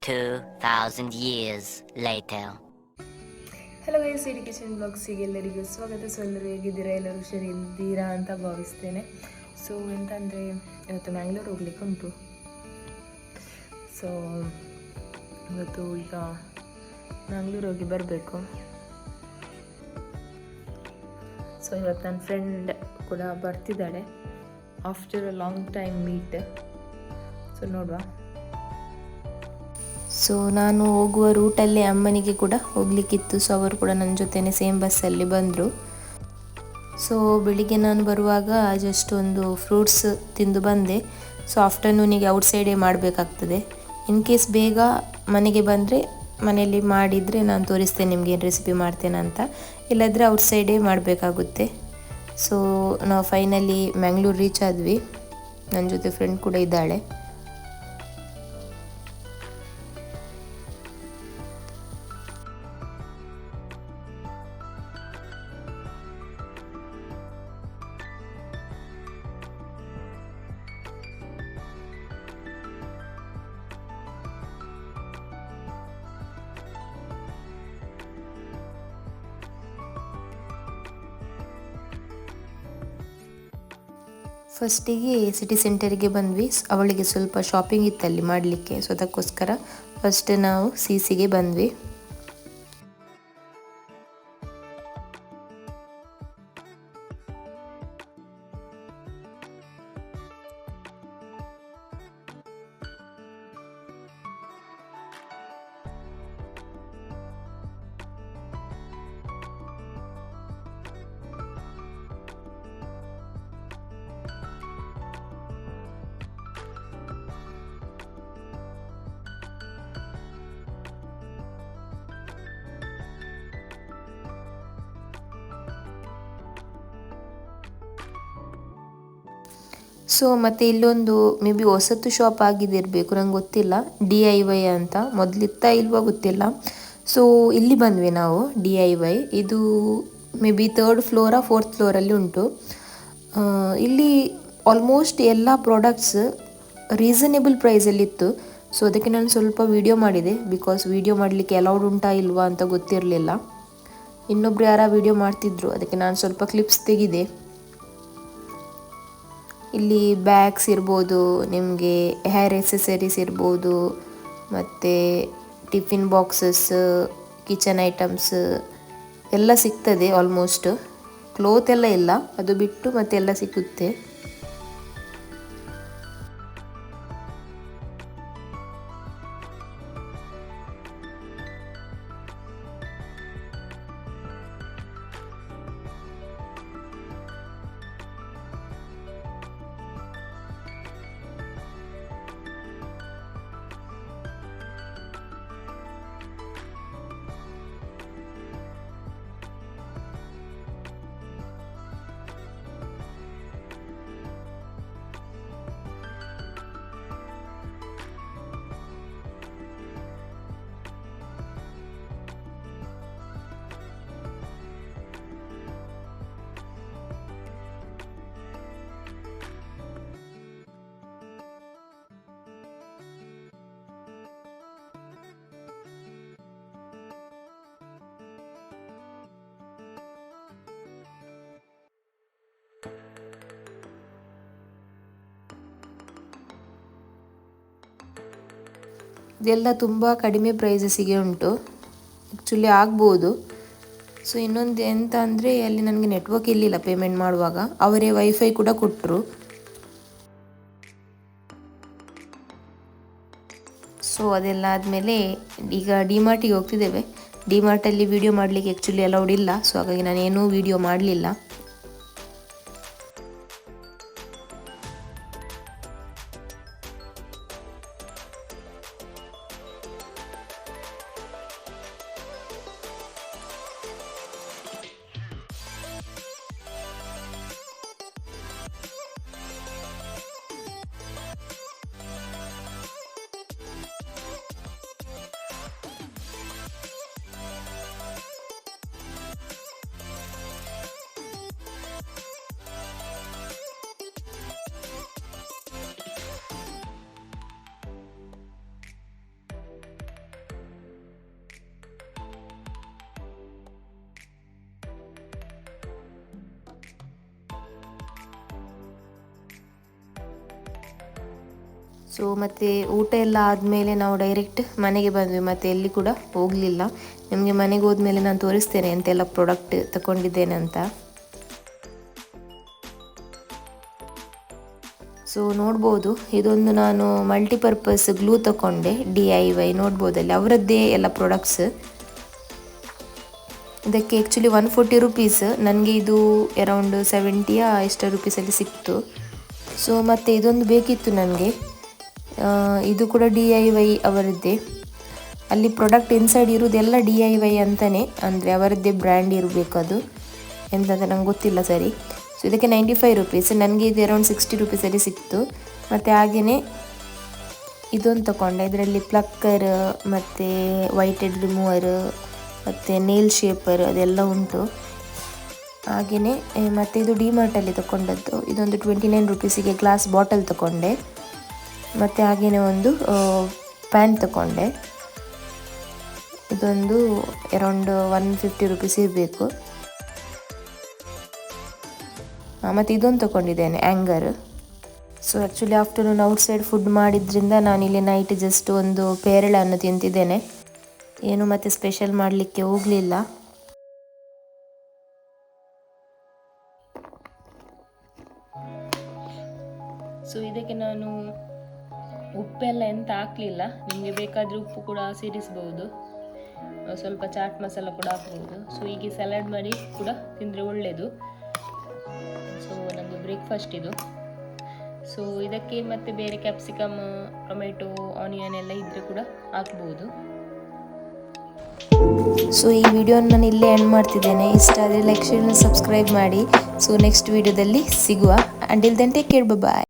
2,000 years later. Hello guys, ಸಿಡಿ kitchen ಬ್ಲಾಗ್ಸಿಗೆ ಎಲ್ಲರಿಗೂ ಸ್ವಾಗತ. So ಎಲ್ಲರೂ ಹೇಗಿದ್ದೀರಾ? ಎಲ್ಲರೂ ಹುಷಾರಿದ್ದೀರಾ ಅಂತ ಭಾವಿಸ್ತೇನೆ. ಸೊ ಎಂತಂದರೆ ಇವತ್ತು ಮ್ಯಾಂಗ್ಳೂರು ಹೋಗ್ಲಿಕ್ಕೆ ಉಂಟು. ಸೊ ಇವತ್ತು ಈಗ ಮ್ಯಾಂಗ್ಳೂರು ಹೋಗಿ ಬರಬೇಕು. ಸೊ ಇವತ್ತು ನನ್ನ ಫ್ರೆಂಡ್ ಕೂಡ ಬರ್ತಿದ್ದಾಳೆ. After a long time meet. So ನೋಡುವ. ಸೊ ನಾನು ಹೋಗುವ ರೂಟಲ್ಲಿ ಅಮ್ಮನಿಗೆ ಕೂಡ ಹೋಗಲಿಕ್ಕಿತ್ತು. ಸೊ ಅವರು ಕೂಡ ನನ್ನ ಜೊತೆನೇ ಸೇಮ್ ಬಸ್ಸಲ್ಲಿ ಬಂದರು. ಸೊ ಬೆಳಿಗ್ಗೆ ನಾನು ಬರುವಾಗ ಜಸ್ಟ್ ಒಂದು ಫ್ರೂಟ್ಸ್ ತಿಂದು ಬಂದೆ. ಸೊ ಆಫ್ಟರ್ನೂನಿಗೆ ಔಟ್ಸೈಡೇ ಮಾಡಬೇಕಾಗ್ತದೆ. ಇನ್ ಕೇಸ್ ಬೇಗ ಮನೆಗೆ ಬಂದರೆ ಮನೆಯಲ್ಲಿ ಮಾಡಿದರೆ ನಾನು ತೋರಿಸ್ತೇನೆ ನಿಮಗೆ ಏನು ರೆಸಿಪಿ ಮಾಡ್ತೇನೆ ಅಂತ. ಇಲ್ಲಾದರೆ ಔಟ್ಸೈಡೇ ಮಾಡಬೇಕಾಗುತ್ತೆ. ಸೊ ನಾವು ಫೈನಲಿ ಮ್ಯಾಂಗ್ಳೂರು ರೀಚ್ ಆದ್ವಿ. ನನ್ನ ಜೊತೆ ಫ್ರೆಂಡ್ ಕೂಡ ಇದ್ದಾಳೆ. ಫಸ್ಟಿಗೆ ಸಿಟಿ ಸೆಂಟರಿಗೆ ಬಂದ್ವಿ. ಅವಳಿಗೆ ಸ್ವಲ್ಪ ಶಾಪಿಂಗ್ ಇತ್ತಲ್ಲಿ ಮಾಡಲಿಕ್ಕೆ. ಸೊ ಅದಕ್ಕೋಸ್ಕರ ಫಸ್ಟ್ ನಾವು ಸಿಗೆ ಬಂದ್ವಿ. ಸೊ ಮತ್ತು ಇಲ್ಲೊಂದು ಮೇ ಬಿ ಹೊಸತು ಶಾಪ್ ಆಗಿದ್ದಿರಬೇಕು, ನಂಗೆ ಗೊತ್ತಿಲ್ಲ. DIY ಅಂತ ಮೊದಲಿತ್ತಾ ಇಲ್ವಾ ಗೊತ್ತಿಲ್ಲ. ಸೊ ಇಲ್ಲಿ ಬಂದ್ವಿ ನಾವು. DIY ಇದು may be 3rd flora 4th ಫ್ಲೋರಲ್ಲಿ ಉಂಟು. ಇಲ್ಲಿ ಆಲ್ಮೋಸ್ಟ್ ಎಲ್ಲ ಪ್ರಾಡಕ್ಟ್ಸ್ ರೀಸನೇಬಲ್ ಪ್ರೈಸಲ್ಲಿತ್ತು. ಸೊ ಅದಕ್ಕೆ ನಾನು ಸ್ವಲ್ಪ ವಿಡಿಯೋ ಮಾಡಿದೆ. ಬಿಕಾಸ್ ವಿಡಿಯೋ ಮಾಡಲಿಕ್ಕೆ ಅಲೌಡ್ ಉಂಟಾ ಇಲ್ವಾ ಅಂತ ಗೊತ್ತಿರಲಿಲ್ಲ. ಇನ್ನೊಬ್ರು ಯಾರ ವಿಡಿಯೋ ಮಾಡ್ತಿದ್ರು, ಅದಕ್ಕೆ ನಾನು ಸ್ವಲ್ಪ ಕ್ಲಿಪ್ಸ್ ತೆಗೆದೆ. ಇಲ್ಲಿ ಬ್ಯಾಗ್ಸ್ ಇರ್ಬೋದು, ನಿಮಗೆ ಹೇರ್ ಎಸೆಸರೀಸ್ ಇರ್ಬೋದು, ಮತ್ತು ಟಿಫಿನ್ ಬಾಕ್ಸಸ್, ಕಿಚನ್ ಐಟಮ್ಸ್ ಎಲ್ಲ ಸಿಗ್ತದೆ. ಆಲ್ಮೋಸ್ಟ್ ಕ್ಲೋತ್ ಎಲ್ಲ ಇಲ್ಲ, ಅದು ಬಿಟ್ಟು ಮತ್ತೆಲ್ಲ ಸಿಗುತ್ತೆ. ಇದೆಲ್ಲ ತುಂಬ ಕಡಿಮೆ ಪ್ರೈಸಸಿಗೆ ಉಂಟು. ಆ್ಯಕ್ಚುಲಿ ಆಗ್ಬೋದು. ಸೊ ಇನ್ನೊಂದು ಎಂತ ಅಂದರೆ ಅಲ್ಲಿ ನನಗೆ ನೆಟ್ವರ್ಕ್ ಇರಲಿಲ್ಲ ಪೇಮೆಂಟ್ ಮಾಡುವಾಗ. ಅವರೇ ವೈಫೈ ಕೂಡ ಕೊಟ್ಟರು. ಸೊ ಅದೆಲ್ಲ ಆದಮೇಲೆ ಈಗ ಡಿಮಾರ್ಟಿಗೆ ಹೋಗ್ತಿದ್ದೇವೆ. ಡಿಮಾರ್ಟಲ್ಲಿ ವೀಡಿಯೋ ಮಾಡಲಿಕ್ಕೆ ಆ್ಯಕ್ಚುಲಿ ಅಲೌಡ್ ಇಲ್ಲ. ಸೊ ಹಾಗಾಗಿ ನಾನೇನೂ ವೀಡಿಯೋ ಮಾಡಲಿಲ್ಲ. ಸೊ ಮತ್ತು ಊಟ ಎಲ್ಲ ಆದಮೇಲೆ ನಾವು ಡೈರೆಕ್ಟ್ ಮನೆಗೆ ಬಂದ್ವಿ, ಮತ್ತು ಎಲ್ಲಿ ಕೂಡ ಹೋಗಲಿಲ್ಲ. ನಿಮಗೆ ಮನೆಗೆ ಹೋದ್ಮೇಲೆ ನಾನು ತೋರಿಸ್ತೇನೆ ಎಂತೆಲ್ಲ ಪ್ರಾಡಕ್ಟ್ ತಗೊಂಡಿದ್ದೇನೆ ಅಂತ. ಸೊ ನೋಡ್ಬೋದು, ಇದೊಂದು ನಾನು ಮಲ್ಟಿಪರ್ಪಸ್ ಗ್ಲೂ ತಗೊಂಡೆ DIY. ನೋಡ್ಬೋದಲ್ಲಿ ಅವರದ್ದೇ ಎಲ್ಲ ಪ್ರಾಡಕ್ಟ್ಸ್. ಇದಕ್ಕೆ ಆ್ಯಕ್ಚುಲಿ 140 ರುಪೀಸ್, ನನಗೆ ಇದು ಅರೌಂಡ್ 70 ಎಷ್ಟೋ ರುಪೀಸಲ್ಲಿ ಸಿಕ್ತು. ಸೊ ಮತ್ತು ಇದೊಂದು ಬೇಕಿತ್ತು ನನಗೆ, ಇದು ಕೂಡ DIY ಅವರದ್ದೇ. ಅಲ್ಲಿ ಪ್ರಾಡಕ್ಟ್ ಇನ್ಸೈಡ್ ಇರೋದೆಲ್ಲ DIY ಅಂತಲೇ, ಅಂದರೆ ಅವರದ್ದೇ ಬ್ರ್ಯಾಂಡ್ ಇರಬೇಕು, ಅದು ಎಂತಂತ ನಂಗೆ ಗೊತ್ತಿಲ್ಲ ಸರಿ. ಸೊ ಇದಕ್ಕೆ 95 ರುಪೀಸ್, ನನಗೆ ಇದು ಅರೌಂಡ್ 60 ರುಪೀಸಲ್ಲಿ ಸಿಕ್ತು. ಮತ್ತು ಹಾಗೆಯೇ ಇದೊಂದು ತಗೊಂಡೆ, ಇದರಲ್ಲಿ ಪ್ಲಕ್ಕರ್ ಮತ್ತು ವೈಟ್ ಹೆಡ್ ರಿಮೂವರ್ ಮತ್ತು ನೇಲ್ ಶೇಪರ್ ಅದೆಲ್ಲ ಉಂಟು. ಹಾಗೆಯೇ ಮತ್ತು ಇದು ಡಿಮಾರ್ಟಲ್ಲಿ ತಗೊಂಡದ್ದು, ಇದೊಂದು 29 ರುಪೀಸಿಗೆ ಗ್ಲಾಸ್ ಬಾಟಲ್ ತಗೊಂಡೆ. ಮತ್ತು ಹಾಗೆಯೇ ಒಂದು ಪ್ಯಾನ್ ತಗೊಂಡೆ, ಇದೊಂದು ಅರೌಂಡ್ 150 ರುಪೀಸ್ ಇರಬೇಕು. ಮತ್ತು ಇದೊಂದು ತಗೊಂಡಿದ್ದೇನೆ anger. So actually afternoon outside food ಮಾಡಿದ್ರಿಂದ ನಾನಿಲ್ಲಿ ನೈಟ್ ಜಸ್ಟ್ ಒಂದು ಪೇರಳೆಯನ್ನು ತಿಂತಿದ್ದೇನೆ, ಏನು ಮತ್ತು ಸ್ಪೆಷಲ್ ಮಾಡಲಿಕ್ಕೆ ಹೋಗಲಿಲ್ಲ. ಸೊ ಇದಕ್ಕೆ ನಾನು ಉಪ್ಪೆಲ್ಲ ಎಂತ ಹಾಕಲಿಲ್ಲ, ನಿಮಗೆ ಬೇಕಾದರೆ ಉಪ್ಪು ಕೂಡ ಸೇರಿಸ್ಬೋದು, ಸ್ವಲ್ಪ ಚಾಟ್ ಮಸಾಲ ಕೂಡ ಹಾಕ್ಬೋದು. ಸೊ ಹೀಗೆ ಸಲಾಡ್ ಮಾಡಿ ಕೂಡ ತಿಂದರೆ ಒಳ್ಳೆಯದು. ಸೊ ನಮ್ಮದು ಬ್ರೇಕ್ಫಾಸ್ಟ್ ಇದು. ಸೊ ಇದಕ್ಕೆ ಮತ್ತೆ ಬೇರೆ ಕ್ಯಾಪ್ಸಿಕಮ್, ಟೊಮೆಟೊ, ಆನಿಯನ್ ಎಲ್ಲ ಇದ್ದರೆ ಕೂಡ ಹಾಕ್ಬೋದು. ಸೊ ಈ ವಿಡಿಯೋನ ನಾನು ಇಲ್ಲೇ ಎಂಡ್ ಮಾಡ್ತಿದ್ದೇನೆ. ಇಷ್ಟ ಆದರೆ ಲೈಕ್, ಶೇರ್, ಸಬ್ಸ್ಕ್ರೈಬ್ ಮಾಡಿ. ಸೊ ನೆಕ್ಸ್ಟ್ ವಿಡಿಯೋದಲ್ಲಿ ಸಿಗುವ. ಅಂಟಿಲ್ ದೆನ್ ಟೇಕ್ ಕೇರ್, ಬಾಯ್.